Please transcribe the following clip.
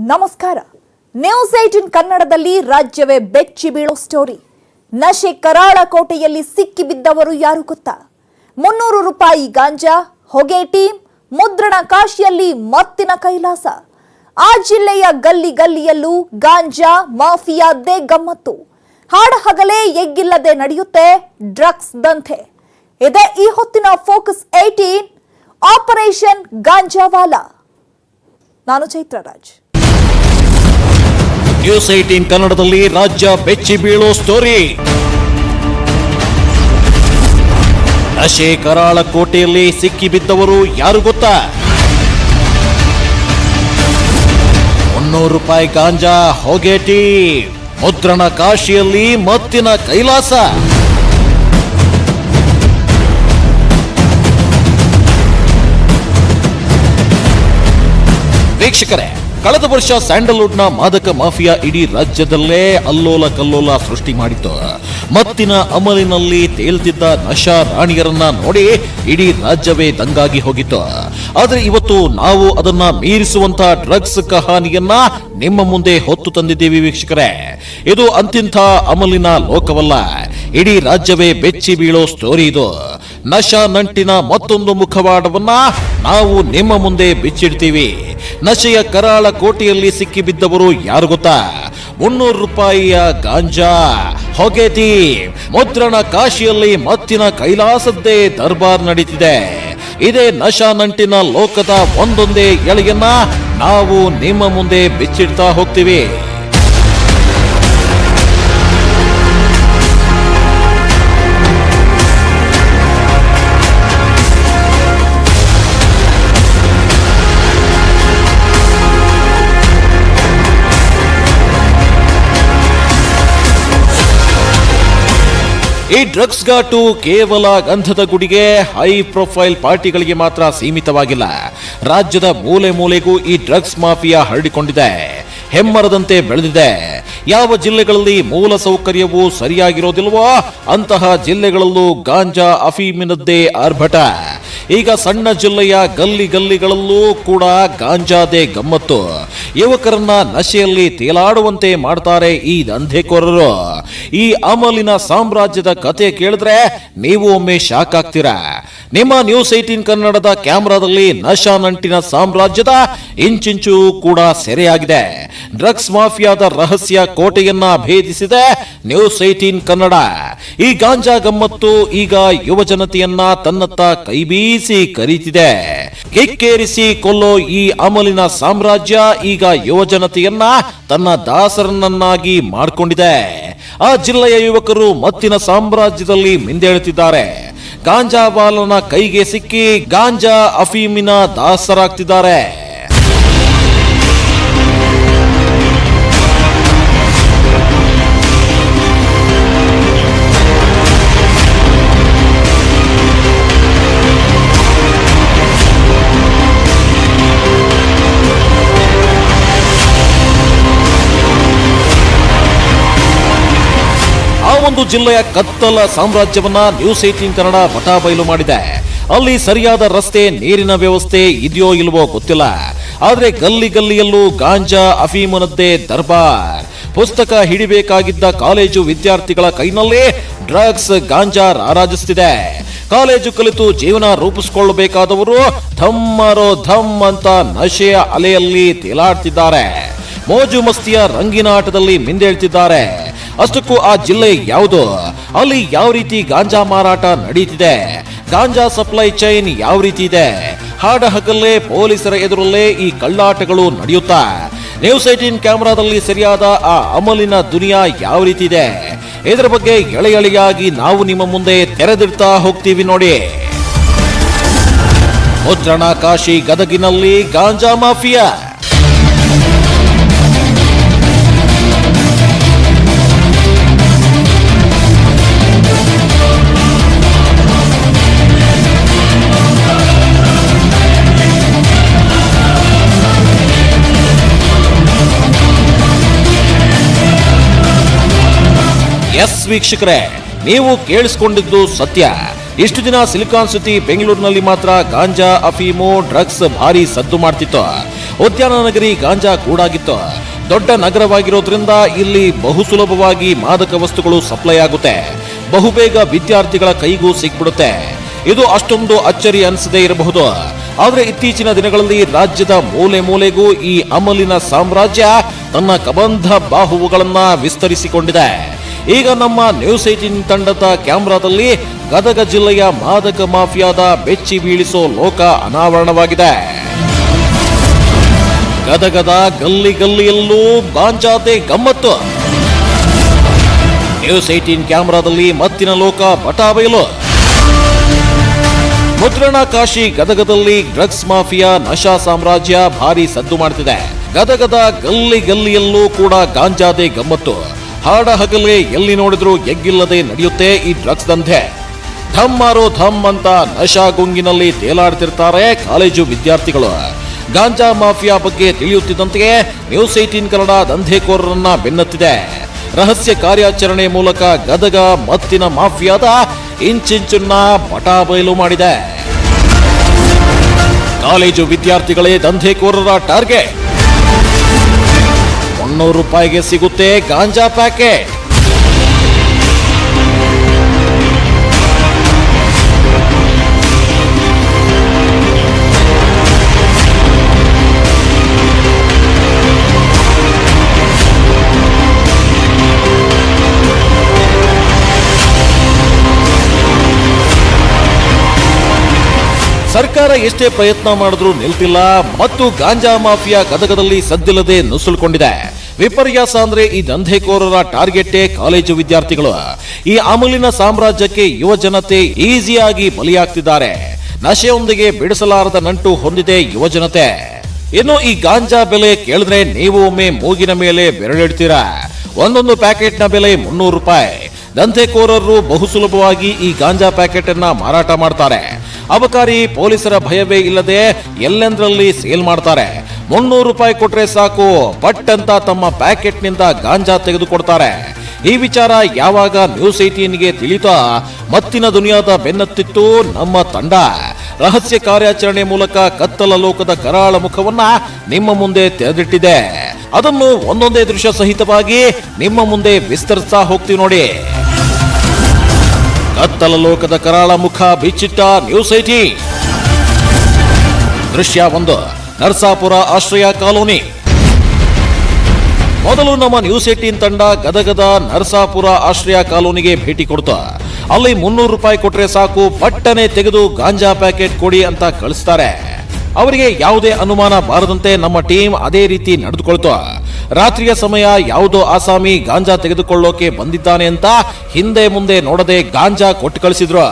ನಮಸ್ಕಾರ. ನ್ಯೂಸ್ 18 ಕನ್ನಡದಲ್ಲಿ ರಾಜ್ಯವೇ ಬೆಚ್ಚಿ ಬೀಳೋ ಸ್ಟೋರಿ. ನಶೆ ಕರಾಳ ಕೋಟೆಯಲ್ಲಿ ಸಿಕ್ಕಿ ಬಿದ್ದವರು ಯಾರು ಗೊತ್ತಾ? 300 ರೂಪಾಯಿ ಗಾಂಜಾ, ಹೊಗೆ ಟೀಮ್, ಮುದ್ರಣ ಕಾಶಿಯಲ್ಲಿ ಮತ್ತಿನ ಕೈಲಾಸ. ಆ ಜಿಲ್ಲೆಯ ಗಲ್ಲಿ ಗಲ್ಲಿಯಲ್ಲೂ ಗಾಂಜಾ ಮಾಫಿಯಾದ್ದೇ ಗಮ್ಮತ್ತು. ಹಾಡ ಹಗಲೇ ಎಗ್ಗಿಲ್ಲದೆ ನಡೆಯುತ್ತೆ ಡ್ರಗ್ಸ್ ದಂಧೆ. ಇದೇ ಈ ಹೊತ್ತಿನ ಫೋಕಸ್ 18 ಆಪರೇಷನ್ ಗಾಂಜಾವಾಲಾ. ನಾನು ಚೈತ್ರರಾಜ್. ನ್ಯೂಸ್ 18 ಕನ್ನಡದಲ್ಲಿ ರಾಜ್ಯ ಬೆಚ್ಚಿ ಬೀಳೋ ಸ್ಟೋರಿ. ನಶೆ ಕರಾಳ ಕೋಟೆಯಲ್ಲಿ ಸಿಕ್ಕಿ ಬಿದ್ದವರು ಯಾರು ಗೊತ್ತಾ? 300 ರೂಪಾಯಿ ಗಾಂಜಾ, ಹೊಗೆ ಟೀಮ್, ಮುದ್ರಣ ಕಾಶಿಯಲ್ಲಿ ಮತ್ತಿನ ಕೈಲಾಸ. ವೀಕ್ಷಕರೇ, ಕಳೆದ ವರ್ಷ ಸ್ಯಾಂಡಲ್ವುಡ್ನ ಮಾದಕ ಮಾಫಿಯಾ ಇಡೀ ರಾಜ್ಯದಲ್ಲೇ ಅಲ್ಲೋಲ ಕಲ್ಲೋಲ ಸೃಷ್ಟಿ ಮಾಡಿತ್ತು. ಮತ್ತಿನ ಅಮಲಿನಲ್ಲಿ ತೇಲ್ತಿದ್ದ ನಶಾ ರಾಣಿಯರನ್ನ ನೋಡಿ ಇಡೀ ರಾಜ್ಯವೇ ದಂಗಾಗಿ ಹೋಗಿತ್ತು. ಆದ್ರೆ ಇವತ್ತು ನಾವು ಅದನ್ನ ಮೀರಿಸುವಂತ ಡ್ರಗ್ಸ್ ಕಹಾನಿಯನ್ನ ನಿಮ್ಮ ಮುಂದೆ ಹೊತ್ತು ತಂದಿದ್ದೀವಿ ವೀಕ್ಷಕರೇ. ಇದು ಅಂತಿಂಥ ಅಮಲಿನ ಲೋಕವಲ್ಲ, ಇಡೀ ರಾಜ್ಯವೇ ಬೆಚ್ಚಿ ಬೀಳೋ ಸ್ಟೋರಿ ಇದು. ನಶಾ ನಂಟಿನ ಮತ್ತೊಂದು ಮುಖವಾಡವನ್ನ ನಾವು ನಿಮ್ಮ ಮುಂದೆ ಬಿಚ್ಚಿಡ್ತೀವಿ. ನಶೆಯ ಕರಾಳ ಕೋಟೆಯಲ್ಲಿ ಸಿಕ್ಕಿ ಬಿದ್ದವರು ಯಾರು ಗೊತ್ತಾ? 300 ರೂಪಾಯಿಯ ಗಾಂಜಾ, ಹೊಗೆ ಟೀಮ್, ಮುದ್ರಣ ಕಾಶಿಯಲ್ಲಿ ಮತ್ತಿನ ಕೈಲಾಸದ್ದೇ ದರ್ಬಾರ್ ನಡೀತಿದೆ. ಇದೇ ನಶಾ ನಂಟಿನ ಲೋಕದ ಒಂದೊಂದೇ ಎಳೆಯನ್ನ ನಾವು ನಿಮ್ಮ ಮುಂದೆ ಬಿಚ್ಚಿಡ್ತಾ ಹೋಗ್ತೀವಿ. ಈ ಡ್ರಗ್ಸ್ ಘಾಟು ಕೇವಲ ಗಂಧದ ಗುಡಿಗೆ, ಹೈ ಪ್ರೊಫೈಲ್ ಪಾರ್ಟಿಗಳಿಗೆ ಮಾತ್ರ ಸೀಮಿತವಾಗಿಲ್ಲ. ರಾಜ್ಯದ ಮೂಲೆ ಮೂಲೆಗೂ ಈ ಡ್ರಗ್ಸ್ ಮಾಫಿಯಾ ಹರಡಿಕೊಂಡಿದೆ, ಹೆಮ್ಮರದಂತೆ ಬೆಳೆದಿದೆ. ಯಾವ ಜಿಲ್ಲೆಗಳಲ್ಲಿ ಮೂಲ ಸೌಕರ್ಯವೂ ಸರಿಯಾಗಿರೋದಿಲ್ವೋ ಅಂತಹ ಜಿಲ್ಲೆಗಳಲ್ಲೂ ಗಾಂಜಾ ಅಫೀಮಿನದ್ದೇ ಆರ್ಭಟ. ಈಗ ಸಣ್ಣ ಜಿಲ್ಲೆಯ ಗಲ್ಲಿ ಗಲ್ಲಿಗಳಲ್ಲೂ ಕೂಡ ಗಾಂಜಾದೇ ಗಮ್ಮತ್ತು. ಯುವಕರನ್ನ ನಶೆಯಲ್ಲಿ ತೇಲಾಡುವಂತೆ ಮಾಡ್ತಾರೆ ಈ ದಂಧೆಕೋರರು. ಈ ಅಮಲಿನ ಸಾಮ್ರಾಜ್ಯದ ಕತೆ ಕೇಳಿದ್ರೆ ನೀವು ಒಮ್ಮೆ ಶಾಕ್ ಆಗ್ತೀರಾ. ನಿಮ್ಮ ನ್ಯೂಸ್ 18 ಕನ್ನಡದ ಕ್ಯಾಮೆರಾದಲ್ಲಿ ನಶಾ ನಂಟಿನ ಸಾಮ್ರಾಜ್ಯದ ಇಂಚಿಂಚು ಕೂಡ ಸೆರೆಯಾಗಿದೆ. ಡ್ರಗ್ಸ್ ಮಾಫಿಯಾದ ರಹಸ್ಯ ಕೋಟೆಯನ್ನ ಭೇದಿಸಿದೆ ನ್ಯೂಸ್ 18 ಕನ್ನಡ. ಈ ಗಾಂಜಾ ಗಮ್ಮತ್ತು ಈಗ ಯುವ ಜನತೆಯನ್ನ ತನ್ನತ್ತ ಕೈಬೀಸಿ ಕರೀತಿದೆ. ಕಿಕ್ಕೇರಿಸಿ ಕೊಲ್ಲೋ ಈ ಅಮಲಿನ ಸಾಮ್ರಾಜ್ಯ ಈಗ ಯುವ ಜನತೆಯನ್ನ ತನ್ನ ದಾಸರನ್ನಾಗಿ ಮಾಡಿಕೊಂಡಿದೆ. ಆ ಜಿಲ್ಲೆಯ ಯುವಕರು ಮತ್ತಿನ ಸಾಮ್ರಾಜ್ಯದಲ್ಲಿ ಮಿಂದೇಳುತ್ತಿದ್ದಾರೆ. ಗಾಂಜಾವಾಲನ ಕೈಗೆ ಸಿಕ್ಕಿ ಗಾಂಜಾ ಅಫೀಮಿನ ದಾಸರಾಗ್ತಿದ್ದಾರೆ. ಒಂದು ಜಿಲ್ಲೆಯ ಕತ್ತಲ ಸಾಮ್ರಾಜ್ಯವನ್ನ ನ್ಯೂಸ್ 18 ಕನ್ನಡ ಬಟಾಬೈಲು ಮಾಡಿದೆ. ಅಲ್ಲಿ ಸರಿಯಾದ ರಸ್ತೆ, ನೀರಿನ ವ್ಯವಸ್ಥೆ ಇದೆಯೋ ಇಲ್ವೋ ಗೊತ್ತಿಲ್ಲ. ಆದ್ರೆ ಗಲ್ಲಿ ಗಲ್ಲಿಯಲ್ಲೂ ಗಾಂಜಾ ಅಫೀಮನದ್ದೇ ದರ್ಬಾರ್. ಪುಸ್ತಕ ಹಿಡಿಬೇಕಾಗಿದ್ದ ಕಾಲೇಜು ವಿದ್ಯಾರ್ಥಿಗಳ ಕೈನಲ್ಲಿ ಡ್ರಗ್ಸ್ ಗಾಂಜಾ ರಾರಾಜಿಸುತ್ತಿದೆ. ಕಾಲೇಜು ಕಲಿತು ಜೀವನ ರೂಪಿಸಿಕೊಳ್ಳಬೇಕಾದವರು ಧಮ್ಮರೋ ಧಮ್ ಅಂತ ನಶೆಯ ಅಲೆಯಲ್ಲಿ ತೇಲಾಡ್ತಿದ್ದಾರೆ. ಮೋಜು ಮಸ್ತಿಯ ರಂಗಿನ ಆಟದಲ್ಲಿ ಮಿಂದೇಳ್ತಿದ್ದಾರೆ. ಅಷ್ಟಕ್ಕೂ ಆ ಜಿಲ್ಲೆ ಯಾವುದು, ಅಲ್ಲಿ ಯಾವ ರೀತಿ ಗಾಂಜಾ ಮಾರಾಟ ನಡೀತಿದೆ, ಗಾಂಜಾ ಸಪ್ಲೈ ಚೈನ್ ಯಾವ ರೀತಿ ಇದೆ, ಹಾಡ ಹಗಲೇ ಪೊಲೀಸರ ಎದುರಲ್ಲೇ ಈ ಕಳ್ಳಾಟಗಳು ನಡೆಯುತ್ತಾ, ನ್ಯೂಸ್ 18 ಕ್ಯಾಮೆರಾದಲ್ಲಿ ಸರಿಯಾದ ಆ ಅಮಲಿನ ದುನಿಯಾ ಯಾವ ರೀತಿ ಇದೆ, ಇದರ ಬಗ್ಗೆ ಎಳೆ ಎಳೆಯಾಗಿ ನಾವು ನಿಮ್ಮ ಮುಂದೆ ತೆರೆದಿಡ್ತಾ ಹೋಗ್ತೀವಿ ನೋಡಿ. ಮುದ್ರಣ ಕಾಶಿ ಗದಗಿನಲ್ಲಿ ಗಾಂಜಾ ಮಾಫಿಯಾ. ಎಸ್ ವೀಕ್ಷಕರೇ, ನೀವು ಕೇಳಿಸಿಕೊಂಡಿದ್ದು ಸತ್ಯ. ಇಷ್ಟು ದಿನ ಸಿಲಿಕಾನ್ ಸಿಟಿ ಬೆಂಗಳೂರಿನಲ್ಲಿ ಮಾತ್ರ ಗಾಂಜಾ, ಅಫೀಮು, ಡ್ರಗ್ಸ್ ಭಾರಿ ಸದ್ದು ಮಾಡ್ತಿತ್ತು. ಉದ್ಯಾನ ನಗರಿ ಗಾಂಜಾ ಕೂಡಾಗಿತ್ತು. ದೊಡ್ಡ ನಗರವಾಗಿರೋದ್ರಿಂದ ಇಲ್ಲಿ ಬಹು ಸುಲಭವಾಗಿ ಮಾದಕ ವಸ್ತುಗಳು ಸಪ್ಲೈ ಆಗುತ್ತೆ. ಬಹುಬೇಗ ವಿದ್ಯಾರ್ಥಿಗಳ ಕೈಗೂ ಸಿಕ್ಬಿಡುತ್ತೆ. ಇದು ಅಷ್ಟೊಂದು ಅಚ್ಚರಿ ಅನಿಸದೇ ಇರಬಹುದು. ಆದರೆ ಇತ್ತೀಚಿನ ದಿನಗಳಲ್ಲಿ ರಾಜ್ಯದ ಮೂಲೆ ಮೂಲೆಗೂ ಈ ಅಮಲಿನ ಸಾಮ್ರಾಜ್ಯ ತನ್ನ ಕಬಂಧ ಬಾಹುವುಗಳನ್ನ ವಿಸ್ತರಿಸಿಕೊಂಡಿದೆ. ಈಗ ನಮ್ಮ ನ್ಯೂಸ್ 18 ತಂಡದ ಕ್ಯಾಮೆರಾದಲ್ಲಿ ಗದಗ ಜಿಲ್ಲೆಯ ಮಾದಕ ಮಾಫಿಯಾದ ಬೆಚ್ಚಿ ಬೀಳಿಸೋ ಲೋಕ ಅನಾವರಣವಾಗಿದೆ. ಗದಗದ ಗಲ್ಲಿ ಗಲ್ಲಿಯಲ್ಲೂ ಗಾಂಜಾದೆ ಗಮ್ಮತ್ತು. ನ್ಯೂಸ್ 18 ಕ್ಯಾಮೆರಾದಲ್ಲಿ ಮತ್ತಿನ ಲೋಕ ಬಟಾಬಯಲು. ಮುದ್ರಣ ಕಾಶಿ ಗದಗದಲ್ಲಿ ಡ್ರಗ್ಸ್ ಮಾಫಿಯಾ ನಶಾ ಸಾಮ್ರಾಜ್ಯ ಭಾರಿ ಸದ್ದು ಮಾಡ್ತಿದೆ. ಗದಗದ ಗಲ್ಲಿ ಗಲ್ಲಿಯಲ್ಲೂ ಕೂಡ ಗಾಂಜಾದೆ ಗಮ್ಮತ್ತು. ಹಾಡ ಹಗಲೇ ಎಲ್ಲಿ ನೋಡಿದ್ರು ಎಗ್ಗಿಲ್ಲದೆ ನಡೆಯುತ್ತೆ ಈ ಡ್ರಗ್ಸ್ ದಂಧೆ. ಧಮ್ ಮಾರೋ ಧಮ್ ಅಂತ ನಶಾ ಗುಂಗಿನಲ್ಲಿ ತೇಲಾಡ್ತಿರ್ತಾರೆ ಕಾಲೇಜು ವಿದ್ಯಾರ್ಥಿಗಳು. ಗಾಂಜಾ ಮಾಫಿಯಾ ಬಗ್ಗೆ ತಿಳಿಯುತ್ತಿದ್ದಂತೆಯೇ ನ್ಯೂಸ್ 18 ಕನ್ನಡ ದಂಧೆಕೋರರನ್ನ ಬೆನ್ನತ್ತಿದೆ. ರಹಸ್ಯ ಕಾರ್ಯಾಚರಣೆ ಮೂಲಕ ಗದಗ ಮತ್ತಿನ ಮಾಫಿಯಾದ ಇಂಚಿಂಚನ್ನ ಬಟಾಬಯಲು ಮಾಡಿದೆ. ಕಾಲೇಜು ವಿದ್ಯಾರ್ಥಿಗಳೇ ದಂಧೆಕೋರರ ಟಾರ್ಗೆಟ್. 300 ರೂಪಾಯಿಗೆ ಸಿಗುತ್ತೆ ಗಾಂಜಾ ಪ್ಯಾಕೆಟ್. ಸರ್ಕಾರ ಎಷ್ಟೇ ಪ್ರಯತ್ನ ಮಾಡಿದ್ರೂ ನಿಲ್ತಿಲ್ಲ ಮತ್ತು ಗಾಂಜಾ ಮಾಫಿಯಾ ಗದಗದಲ್ಲಿ ಸದ್ದಿಲ್ಲದೆ ನುಸುಳುಕೊಂಡಿದೆ. ವಿಪರ್ಯಾಸ ಅಂದ್ರೆ ಈ ದಂಧೆಕೋರರ ಟಾರ್ಗೆಟ್ಟೇ ಕಾಲೇಜು ವಿದ್ಯಾರ್ಥಿಗಳು. ಈ ಅಮಲಿನ ಸಾಮ್ರಾಜ್ಯಕ್ಕೆ ಯುವ ಜನತೆ ಈಸಿಯಾಗಿ ಬಲಿಯಾಗ್ತಿದ್ದಾರೆ. ನಶೆಯೊಂದಿಗೆ ಬಿಡಿಸಲಾರದ ನಂಟು ಹೊಂದಿದೆ ಯುವ ಜನತೆ. ಇನ್ನು ಈ ಗಾಂಜಾ ಬೆಲೆ ಕೇಳಿದ್ರೆ ನೀವು ಒಮ್ಮೆ ಮೂಗಿನ ಮೇಲೆ ಬೆರಳಿಡ್ತೀರಾ. ಒಂದೊಂದು ಪ್ಯಾಕೆಟ್ನ ಬೆಲೆ 300 ರೂಪಾಯಿ. ದಂಧೆಕೋರರು ಬಹು ಸುಲಭವಾಗಿ ಈ ಗಾಂಜಾ ಪ್ಯಾಕೆಟ್ ಅನ್ನ ಮಾರಾಟ ಮಾಡ್ತಾರೆ. ಅಬಕಾರಿ ಪೊಲೀಸರ ಭಯವೇ ಇಲ್ಲದೆ ಎಲ್ಲೆಂದ್ರಲ್ಲಿ ಸೇಲ್ ಮಾಡ್ತಾರೆ. 300 ರೂಪಾಯಿ ಕೊಟ್ರೆ ಸಾಕು, ಪಟ್ ಅಂತ ತಮ್ಮ ಪ್ಯಾಕೆಟ್ ನಿಂದ ಗಾಂಜಾ ತೆಗೆದುಕೊಡ್ತಾರೆ. ಈ ವಿಚಾರ ಯಾವಾಗ ನ್ಯೂಸ್ 18ಗೆ ತಿಳಿತಾ ಮತ್ತಿನ ದುನಿಯಾದ ಬೆನ್ನತ್ತಿತ್ತು ನಮ್ಮ ತಂಡ. ರಹಸ್ಯ ಕಾರ್ಯಾಚರಣೆ ಮೂಲಕ ಕತ್ತಲ ಲೋಕದ ಕರಾಳ ಮುಖವನ್ನ ನಿಮ್ಮ ಮುಂದೆ ತೆರೆದಿಟ್ಟಿದೆ. ಅದನ್ನು ಒಂದೊಂದೇ ದೃಶ್ಯ ಸಹಿತವಾಗಿ ನಿಮ್ಮ ಮುಂದೆ ವಿಸ್ತರಿಸ್ತಾ ಹೋಗ್ತೀವಿ ನೋಡಿ. ಕತ್ತಲ ಲೋಕದ ಕರಾಳ ಮುಖ ಬಿಚ್ಚಿಟ್ಟ ನ್ಯೂಸ್ 18. ದೃಶ್ಯ 1, ನರಸಾಪುರ ಆಶ್ರಯ ಕಾಲೋನಿ. ಮೊದಲು ನಮ್ಮ ನ್ಯೂಸ್ 18 ತಂಡ ಗದಗದ ನರಸಾಪುರ ಆಶ್ರಯ ಕಾಲೋನಿಗೆ ಭೇಟಿ ಕೊಡ್ತಾ ಅಲ್ಲಿ 300 ರೂಪಾಯಿ ಕೊಟ್ರೆ ಸಾಕು, ಪಟ್ಟನೆ ತೆಗೆದು ಗಾಂಜಾ ಪ್ಯಾಕೆಟ್ ಕೊಡಿ ಅಂತ ಕಳಿಸ್ತಾರೆ. ಅವರಿಗೆ ಯಾವುದೇ ಅನುಮಾನ ಬಾರದಂತೆ ನಮ್ಮ ಟೀಮ್ ಅದೇ ರೀತಿ ನಡೆದುಕೊಳ್ತು. ರಾತ್ರಿಯ ಸಮಯ ಯಾವುದೋ ಆಸಾಮಿ ಗಾಂಜಾ ತೆಗೆದುಕೊಳ್ಳೋಕೆ ಬಂದಿದ್ದಾನೆ ಅಂತ ಹಿಂದೆ ಮುಂದೆ ನೋಡದೆ ಗಾಂಜಾ ಕೊಟ್ಟು ಕಳಿಸಿದ್ರು.